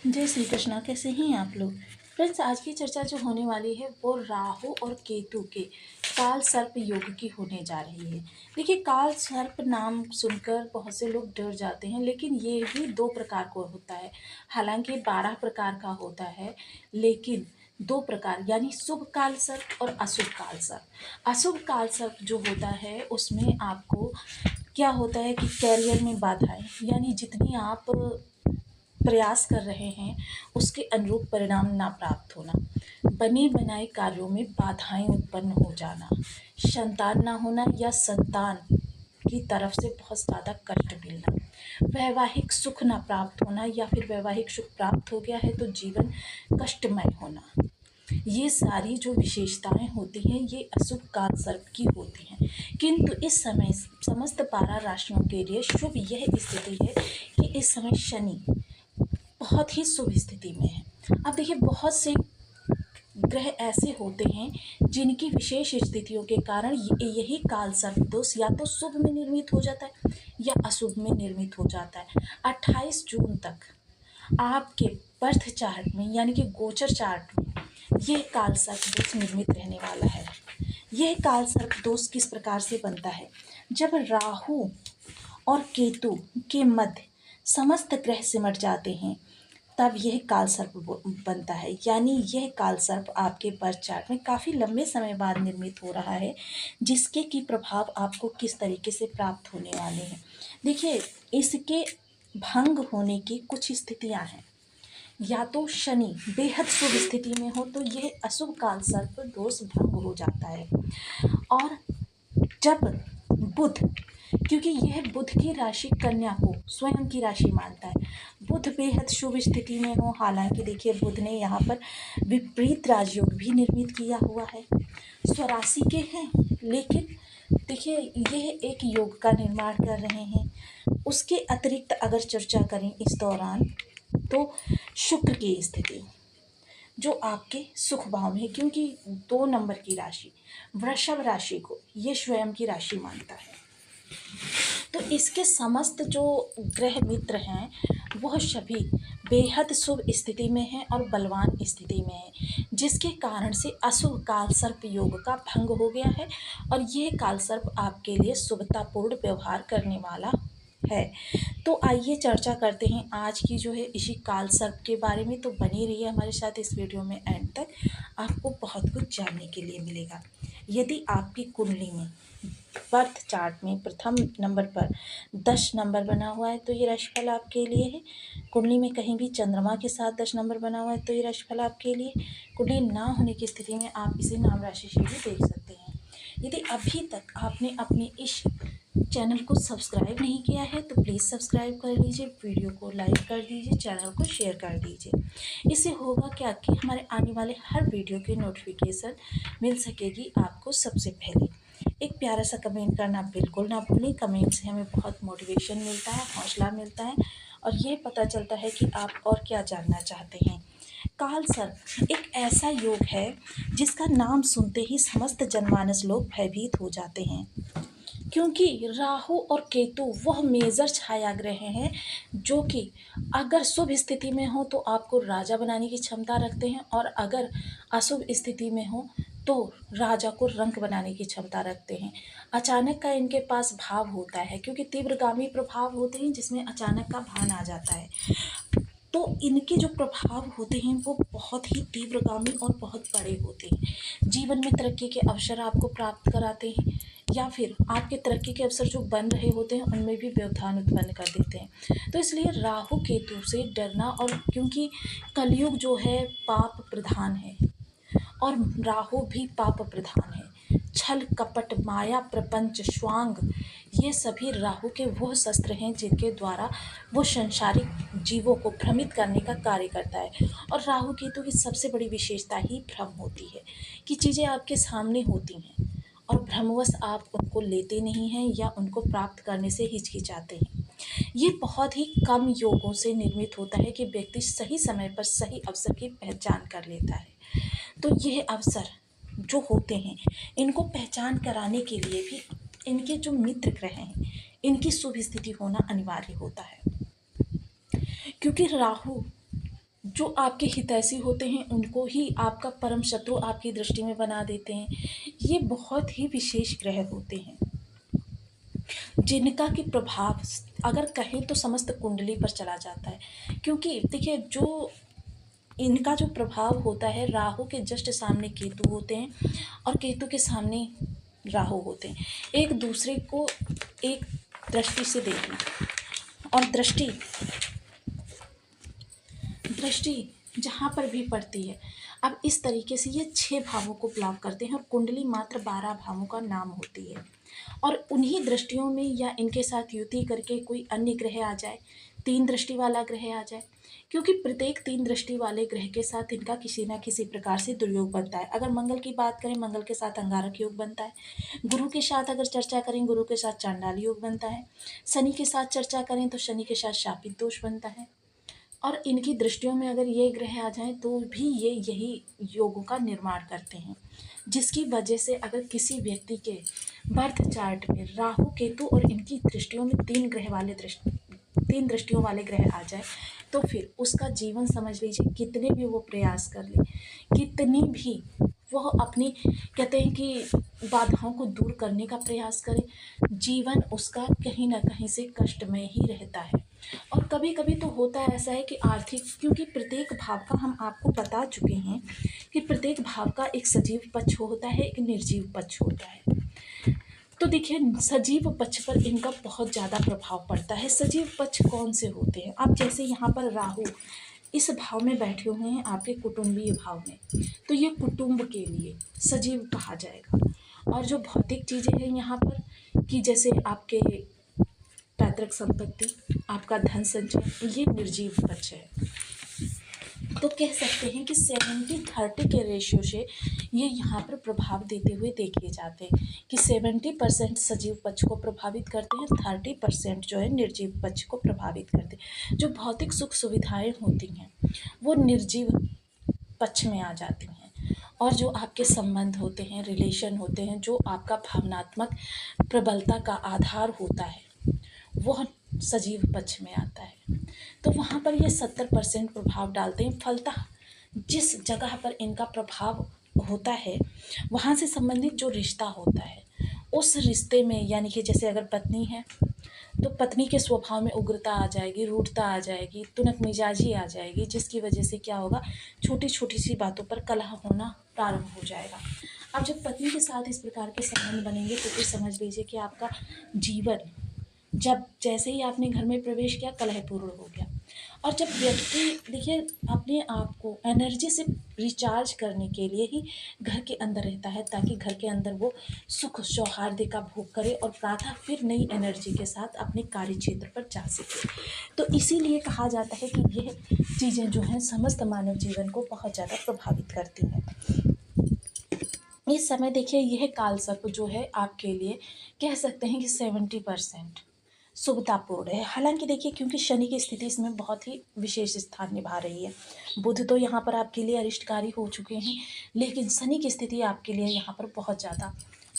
जय श्री कृष्णा। कैसे हैं आप लोग? फ्रेंड्स, आज की चर्चा जो होने वाली है वो राहु और केतु के काल सर्प योग की होने जा रही है। देखिए, काल सर्प नाम सुनकर बहुत से लोग डर जाते हैं, लेकिन ये भी दो प्रकार का होता है। हालांकि 12 प्रकार का होता है, लेकिन दो प्रकार यानी शुभ काल सर्प और अशुभ काल सर्प। अशुभ काल सर्प जो होता है उसमें आपको क्या होता है कि कैरियर में बाधाएं, यानी जितनी आप प्रयास कर रहे हैं उसके अनुरूप परिणाम ना प्राप्त होना, बने बनाए कार्यों में बाधाएं उत्पन्न हो जाना, संतान ना होना या संतान की तरफ से बहुत ज़्यादा कष्ट मिलना, वैवाहिक सुख ना प्राप्त होना या फिर वैवाहिक सुख प्राप्त हो गया है तो जीवन कष्टमय होना। ये सारी जो विशेषताएं होती हैं ये अशुभ काल सर्प की होती हैं। किंतु इस समय समस्त 12 राशियों के लिए शुभ यह स्थिति है कि इस समय शनि बहुत ही शुभ स्थिति में है। अब देखिए, बहुत से ग्रह ऐसे होते हैं जिनकी विशेष स्थितियों के कारण यही काल सर्प दोष या तो शुभ में निर्मित हो जाता है या अशुभ में निर्मित हो जाता है। 28 जून तक आपके बर्थ चार्ट में यानी कि गोचर चार्ट में ये काल सर्प दोष निर्मित रहने वाला है। यह काल सर्प दोष किस प्रकार से बनता है? जब राहु और केतु के मध्य समस्त ग्रह सिमट जाते हैं तब यह काल सर्प बनता है। यानी यह काल सर्प आपके बर्थ चार्ट में काफ़ी लंबे समय बाद निर्मित हो रहा है, जिसके की प्रभाव आपको किस तरीके से प्राप्त होने वाले हैं। देखिए, इसके भंग होने की कुछ स्थितियां हैं। या तो शनि बेहद शुभ स्थिति में हो तो यह अशुभ काल सर्प दोष भंग हो जाता है। और जब बुध, क्योंकि यह बुध की राशि कन्या को स्वयं की राशि मानता है, बुध बेहद शुभ स्थिति में हो। हालांकि देखिए, बुध ने यहाँ पर विपरीत राजयोग भी निर्मित किया हुआ है, स्वराशि के हैं, लेकिन देखिए यह एक योग का निर्माण कर रहे हैं। उसके अतिरिक्त अगर चर्चा करें इस दौरान तो शुक्र की स्थिति जो आपके सुख भाव में है, क्योंकि 2 नंबर की राशि वृषभ राशि को ये स्वयं की राशि मानता है, तो इसके समस्त जो ग्रह मित्र हैं वह सभी बेहद शुभ स्थिति में हैं और बलवान स्थिति में हैं, जिसके कारण से अशुभ काल सर्प योग का भंग हो गया है और यह काल सर्प आपके लिए शुभतापूर्ण व्यवहार करने वाला है। तो आइए चर्चा करते हैं आज की जो है इसी काल सर्प के बारे में। तो बनी रहिए हमारे साथ इस वीडियो में एंड तक, आपको बहुत कुछ जानने के लिए मिलेगा। यदि आपकी कुंडली में बर्थ चार्ट में प्रथम नंबर पर 10 नंबर बना हुआ है तो ये राशिफल आपके लिए है। कुंडली में कहीं भी चंद्रमा के साथ 10 नंबर बना हुआ है तो ये राशिफल आपके लिए। कुंडली ना होने की स्थिति में आप इसे नाम राशि से भी देख सकते हैं। यदि अभी तक आपने अपने इस चैनल को सब्सक्राइब नहीं किया है तो प्लीज़ सब्सक्राइब कर लीजिए, वीडियो को लाइक कर दीजिए, चैनल को शेयर कर दीजिए। इससे होगा क्या कि हमारे आने वाले हर वीडियो की नोटिफिकेशन मिल सकेगी आपको सबसे पहले। एक प्यारा सा कमेंट करना बिल्कुल ना भूलें। कमेंट से हमें बहुत मोटिवेशन मिलता है, हौसला मिलता है और ये पता चलता है कि आप और क्या जानना चाहते हैं। काल सर्प एक ऐसा योग है जिसका नाम सुनते ही समस्त जनमानस लोग भयभीत हो जाते हैं, क्योंकि राहु और केतु वह मेजर छाया ग्रह हैं जो कि अगर शुभ स्थिति में हो तो आपको राजा बनाने की क्षमता रखते हैं और अगर अशुभ स्थिति में हो तो राजा को रंक बनाने की क्षमता रखते हैं। अचानक का इनके पास भाव होता है, क्योंकि तीव्रगामी प्रभाव होते हैं जिसमें अचानक का भान आ जाता है। तो इनके जो प्रभाव होते हैं वो बहुत ही तीव्रगामी और बहुत बड़े होते हैं। जीवन में तरक्की के अवसर आपको प्राप्त कराते हैं या फिर आपके तरक्की के अवसर जो बन रहे होते हैं उनमें भी व्यवधान उत्पन्न कर देते हैं। तो इसलिए राहु केतु से डरना, और क्योंकि कलयुग जो है पाप प्रधान है और राहु भी पाप प्रधान है। छल कपट माया प्रपंच स्वांग ये सभी राहु के वह शस्त्र हैं जिनके द्वारा वो संसारिक जीवों को भ्रमित करने का कार्य करता है। और राहु केतु की सबसे बड़ी विशेषता ही भ्रम होती है कि चीज़ें आपके सामने होती हैं और भ्रमवश आप उनको लेते नहीं हैं या उनको प्राप्त करने से हिचकिचाते हैं। ये बहुत ही कम योगों से निर्मित होता है कि व्यक्ति सही समय पर सही अवसर की पहचान कर लेता है। तो यह अवसर जो होते हैं इनको पहचान कराने के लिए भी इनके जो मित्र ग्रह हैं इनकी शुभ स्थिति होना अनिवार्य होता है, क्योंकि राहु जो आपके हितैषी होते हैं उनको ही आपका परम शत्रु आपकी दृष्टि में बना देते हैं। ये बहुत ही विशेष ग्रह होते हैं जिनका कि प्रभाव अगर कहें तो समस्त कुंडली पर चला जाता है। क्योंकि देखिए जो इनका जो प्रभाव होता है, राहु के जस्ट सामने केतु होते हैं और केतु के सामने राहु होते हैं। एक दूसरे को एक दृष्टि से देखना, और दृष्टि दृष्टि जहाँ पर भी पड़ती है, अब इस तरीके से ये 6 भावों को ब्लॉक करते हैं और कुंडली मात्र 12 भावों का नाम होती है। और उन्हीं दृष्टियों में या इनके साथ युति करके कोई अन्य ग्रह आ जाए, 3 दृष्टि वाला ग्रह आ जाए, क्योंकि प्रत्येक 3 दृष्टि वाले ग्रह के साथ इनका किसी न किसी प्रकार से दुर्योग बनता है। अगर मंगल की बात करें, मंगल के साथ अंगारक योग बनता है। गुरु के साथ अगर चर्चा करें, गुरु के साथ चांडाल योग बनता है। शनि के साथ चर्चा करें तो शनि के साथ शापित दोष बनता है। और इनकी दृष्टियों में अगर ये ग्रह आ जाएं तो भी ये यही योगों का निर्माण करते हैं, जिसकी वजह से अगर किसी व्यक्ति के बर्थ चार्ट में राहु केतु और इनकी दृष्टियों में 3 दृष्टियों वाले ग्रह आ जाए तो फिर उसका जीवन समझ लीजिए, कितने भी वो प्रयास कर ले, कितनी भी वह अपनी कहते हैं कि बाधाओं को दूर करने का प्रयास करे, जीवन उसका कहीं ना कहीं से कष्टमय ही रहता है। और कभी कभी तो होता है ऐसा है कि आर्थिक, क्योंकि प्रत्येक भाव का हम आपको बता चुके हैं कि प्रत्येक भाव का एक सजीव पक्ष होता है, एक निर्जीव पक्ष होता है। तो देखिए सजीव पक्ष पर इनका बहुत ज़्यादा प्रभाव पड़ता है। सजीव पक्ष कौन से होते हैं? अब जैसे यहाँ पर राहु इस भाव में बैठे हुए हैं आपके कुटुंबीय भाव में, तो ये कुटुंब के लिए सजीव कहा जाएगा। और जो भौतिक चीज़ें हैं यहाँ पर कि जैसे आपके पैतृक संपत्ति, आपका धन संचय, ये निर्जीव पक्ष है। तो कह सकते हैं कि 70-30 के रेशियो से ये यहाँ पर प्रभाव देते हुए देखे जाते हैं कि 70% सजीव पक्ष को प्रभावित करते हैं, 30% जो है निर्जीव पक्ष को प्रभावित करते हैं। जो भौतिक सुख सुविधाएं होती हैं वो निर्जीव पक्ष में आ जाती हैं, और जो आपके संबंध होते हैं, रिलेशन होते हैं, जो आपका भावनात्मक प्रबलता का आधार होता है, वह सजीव पक्ष में आता है। तो वहाँ पर ये 70% प्रभाव डालते हैं। फलतः जिस जगह पर इनका प्रभाव होता है वहाँ से संबंधित जो रिश्ता होता है, उस रिश्ते में यानी कि जैसे अगर पत्नी है तो पत्नी के स्वभाव में उग्रता आ जाएगी, रूठता आ जाएगी, तुनक मिजाजी आ जाएगी, जिसकी वजह से क्या होगा, छोटी छोटी सी बातों पर कलह होना प्रारंभ हो जाएगा। अब जब पत्नी के साथ इस प्रकार के संबंध बनेंगे तो फिर समझ लीजिए कि आपका जीवन जब जैसे ही आपने घर में प्रवेश किया कलहपूर्ण हो गया। और जब व्यक्ति देखिए अपने आप को एनर्जी से रिचार्ज करने के लिए ही घर के अंदर रहता है, ताकि घर के अंदर वो सुख सौहार्द का भोग करे और प्रातः फिर नई एनर्जी के साथ अपने कार्य क्षेत्र पर जा सके। तो इसीलिए कहा जाता है कि यह चीज़ें जो हैं समस्त मानव जीवन को बहुत ज़्यादा प्रभावित करती हैं। इस समय देखिए यह काल सर्प जो है आपके लिए कह सकते हैं कि 70% शुभतापूर्ण है। हालांकि देखिए क्योंकि शनि की स्थिति इसमें बहुत ही विशेष स्थान निभा रही है, बुध तो यहाँ पर आपके लिए अरिष्टकारी हो चुके हैं, लेकिन शनि की स्थिति आपके लिए यहाँ पर बहुत ज़्यादा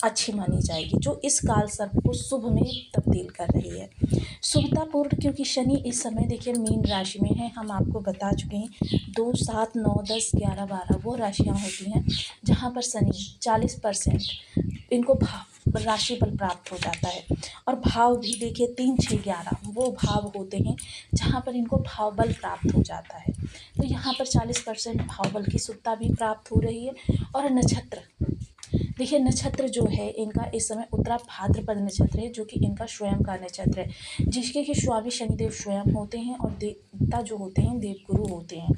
अच्छी मानी जाएगी, जो इस काल सर्प को शुभ में तब्दील कर रही है। शुभतापूर्ण क्योंकि शनि इस समय देखिए मीन राशि में है, हम आपको बता चुके हैं 2, 7, 9, 10, 11, 12 वो राशियाँ होती हैं जहाँ पर शनि 40% इनको भाव राशि बल प्राप्त हो जाता है। और भाव भी देखिए 3, 6, 11 वो भाव होते हैं जहाँ पर इनको भाव बल प्राप्त हो जाता है। तो यहाँ पर 40% भाव बल की शुभता भी प्राप्त हो रही है। और नक्षत्र देखिए, नक्षत्र जो है इनका इस समय उत्तरा भाद्रपद नक्षत्र है, जो कि इनका स्वयं का नक्षत्र है, जिसके कि स्वामी शनिदेव स्वयं होते हैं और देवता जो होते हैं देवगुरु होते हैं,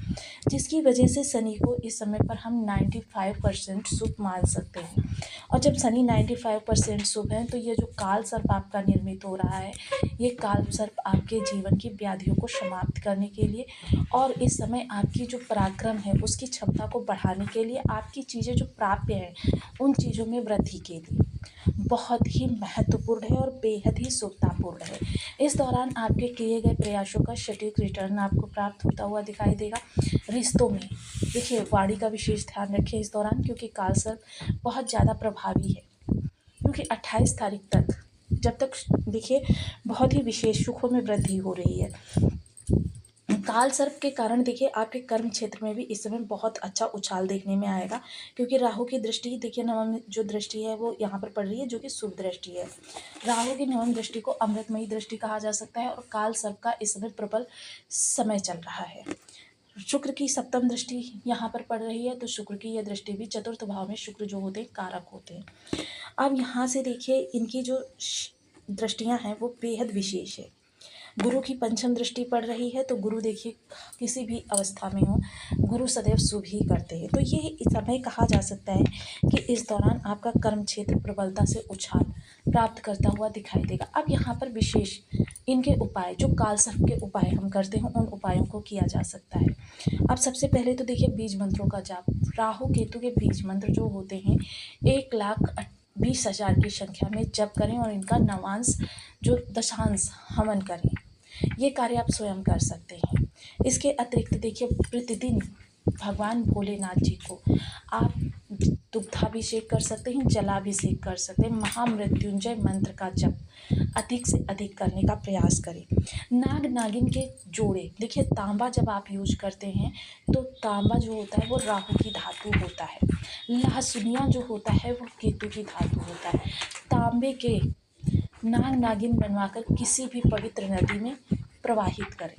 जिसकी वजह से शनि को इस समय पर हम 95% शुभ मान सकते हैं। और जब शनि 95% शुभ है तो ये जो काल सर्प आपका निर्मित हो रहा है, ये काल सर्प आपके जीवन की व्याधियों को समाप्त करने के लिए और इस समय आपकी जो पराक्रम है उसकी क्षमता को बढ़ाने के लिए, आपकी चीज़ें जो प्राप्य हैं उन चीज़ों में वृद्धि के लिए बहुत ही महत्वपूर्ण है और बेहद ही शुभतापूर्ण है। इस दौरान आपके किए गए प्रयासों का सटीक रिटर्न आपको प्राप्त होता हुआ दिखाई देगा। रिश्तों में देखिए वाणी का विशेष ध्यान रखें इस दौरान, क्योंकि काल सर्प बहुत ज़्यादा प्रभावी है, क्योंकि 28 तारीख तक जब तक देखिए बहुत ही विशेष सुखों में वृद्धि हो रही है। काल सर्प के कारण देखिए आपके कर्म क्षेत्र में भी इस समय बहुत अच्छा उछाल देखने में आएगा, क्योंकि राहु की दृष्टि देखिए नवम जो दृष्टि है वो यहाँ पर पड़ रही है, जो कि शुभ दृष्टि है। राहु की नवम दृष्टि को अमृतमयी दृष्टि कहा जा सकता है और काल सर्प का इस समय प्रबल समय चल रहा है। शुक्र की सप्तम दृष्टि यहाँ पर पड़ रही है, तो शुक्र की यह दृष्टि भी चतुर्थ भाव में शुक्र जो होते हैं कारक होते हैं। अब यहाँ से देखिए इनकी जो दृष्टियाँ हैं वो बेहद विशेष है। गुरु की पंचम दृष्टि पड़ रही है, तो गुरु देखिए किसी भी अवस्था में हो, गुरु सदैव शुभ ही करते हैं। तो ये इस समय कहा जा सकता है कि इस दौरान आपका कर्म क्षेत्र प्रबलता से उछाल प्राप्त करता हुआ दिखाई देगा। अब यहाँ पर विशेष इनके उपाय, जो काल सर्प के उपाय हम करते हैं, उन उपायों को किया जा सकता है। अब सबसे पहले तो देखिए बीज मंत्रों का जाप। राहु केतु के बीज मंत्र जो होते हैं 1,20,000 की संख्या में जप करें और इनका नवांश जो दशांश हवन करें। ये कार्य आप स्वयं कर सकते हैं। इसके अतिरिक्त देखिए प्रतिदिन भगवान भोलेनाथ जी को आप दुग्धाभिषेक कर सकते हैं, जलाभिषेक कर सकते हैं। महामृत्युंजय मंत्र का जप अधिक से अधिक करने का प्रयास करें। नाग नागिन के जोड़े, देखिए तांबा जब आप यूज करते हैं तो तांबा जो होता है वो राहु की धातु होता है, लहसुनिया जो होता है वो केतु की धातु होता है। तांबे के नाग नागिन बनवाकर किसी भी पवित्र नदी में प्रवाहित करें।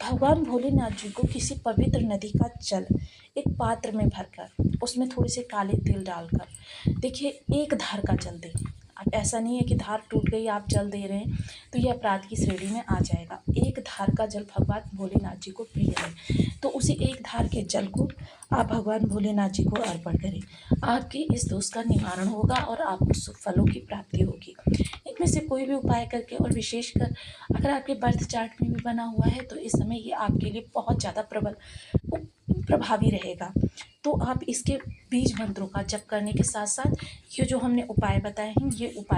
भगवान भोलेनाथ जी को किसी पवित्र नदी का जल एक पात्र में भरकर उसमें थोड़े से काले तिल डालकर देखिए एक धार का जल दें। अब ऐसा नहीं है कि धार टूट गई आप जल दे रहे हैं तो ये अपराध की श्रेणी में आ जाएगा। एक धार का जल भगवान भोलेनाथ जी को प्रिय है, तो उसी एक धार के जल को आप भगवान भोलेनाथ जी को अर्पण करें। आपके इस दोष का निवारण होगा और आपको सुख फलों की प्राप्ति होगी। इनमें से कोई भी उपाय करके, और विशेषकर अगर आपके बर्थ चार्ट में भी बना हुआ है तो इस समय ये आपके लिए बहुत ज़्यादा प्रभावी रहेगा। तो आप इसके बीज मंत्रों का जप करने के साथ साथ ये जो हमने उपाय बताए हैं, ये उपाय